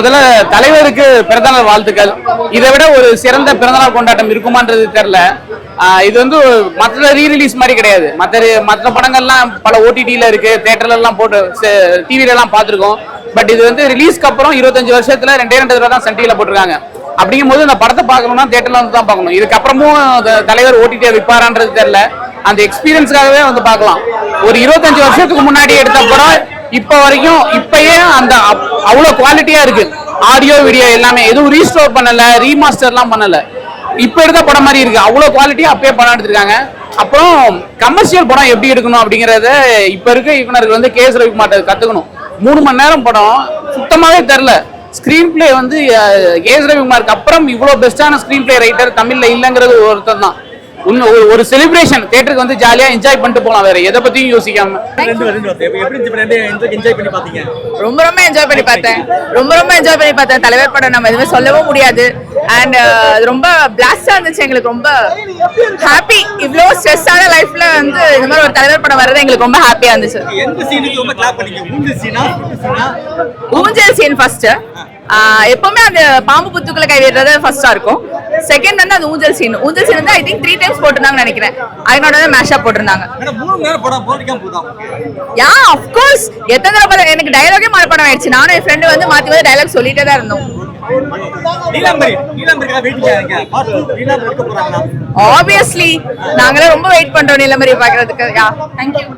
முதல்ல தலைவருக்கு பிறந்தநாள் வாழ்த்துக்கள். இதை விட ஒரு சிறந்த பிறந்தநாள் கொண்டாட்டம் இருக்குமான்றது தெரியல. இது வந்து மற்ற ரீரிலீஸ் மாதிரி கிடையாது. மற்ற படங்கள்லாம் பல ஓடிடியில இருக்கு, தியேட்டர்ல எல்லாம் போட்டு டிவில எல்லாம் பார்த்துருக்கோம். பட் இது வந்து ரிலீஸ்க்கு அப்புறம் 25 வருஷத்துல 2 தடவை தான் சன் டிவில போட்டிருக்காங்க. அப்படிங்கும் போது இந்த படத்தை பார்க்கணும்னா தியேட்டர்ல வந்து தான் பார்க்கணும். இதுக்கப்புறமும் தலைவர் ஓடிடியை விற்பாரான்றது தெரியல. அந்த எக்ஸ்பீரியன்ஸ்க்காகவே வந்து பார்க்கலாம். ஒரு 25 வருஷத்துக்கு முன்னாடி எடுத்த படம் இப்ப வரைக்கும் இப்பயே அந்த அவ்வளவு குவாலிட்டியா இருக்கு. ஆடியோ வீடியோ எல்லாமே எதுவும் ரீஸ்டோர் பண்ணல, ரீமாஸ்டர்லாம் பண்ணல. இப்ப எடுத்த படம் மாதிரி இருக்கு. அவ்வளவு குவாலிட்டியா அப்பயே படம் எடுத்திருக்காங்க. அப்புறம் கமர்ஷியல் படம் எப்படி எடுக்கணும் அப்படிங்கறத இப்ப இருக்க இயக்குனர்கள் வந்து கேஎஸ் ரவிக்குமார் கத்துக்கணும். 3 மணி நேரம் படம் சுத்தமாவே தெரியல. ஸ்கிரீன் பிளே வந்து கேஎஸ் ரவிக்குமாருக்கு அப்புறம் இவ்வளவு பெஸ்டான ஸ்கிரீன் பிளே ரைட்டர் தமிழ்ல இல்லங்கிறது ஒருத்தர் தான். ஒரு செலிப்ரேஷன் தியேட்டருக்கு வந்து ஜாலியா என்ஜாய் பண்ணிட்டு போலாம், வேற எதை பத்தியும் யோசிக்காம. ரொம்ப என்ஜாய் பண்ணி பார்த்தேன். தலைவர் படம் நம்ம எதுவுமே சொல்லவும் முடியாது. அண்ட் ரொம்ப பிளாஸ்டா இருந்துச்சு. எங்களுக்கு ரொம்ப ஹாப்பி. இவ்வளோ ஸ்ட்ரெஸ்ஸான லைஃப்ல வந்து இந்த மாதிரி ஒரு தலைவர் படம் வர்றது எங்களுக்கு ரொம்ப ஹாப்பியா இருந்துச்சு. ஊஞ்சல் சீன் ஃபர்ஸ்ட். எப்பவுமே அந்த பாம்பு புத்துக்களை கை விடுறது ஃபர்ஸ்டா இருக்கும். செகண்ட் வந்து அந்த ஊஞ்சல் சீன் வந்து ஐ திங்க் 3 டைம்ஸ் போட்டிருந்தாங்கன்னு நினைக்கிறேன். அதனோட மேஷா போட்டிருந்தாங்க. யா ஆஃப் கோர்ஸ் எத்தனை தடவை எனக்கு டயலாகே மறப்படம் ஆயிடுச்சு. நானும் என் ஃப்ரெண்டு வந்து மாத்தி டயலாக் சொல்லிட்டே தான் இருந்தோம். ஆப்வியஸ்லி நாங்களே ரொம்ப வெயிட் பண்றோம் நீலமரி பாக்குறதுக்கு. யா தேங்க் யூ.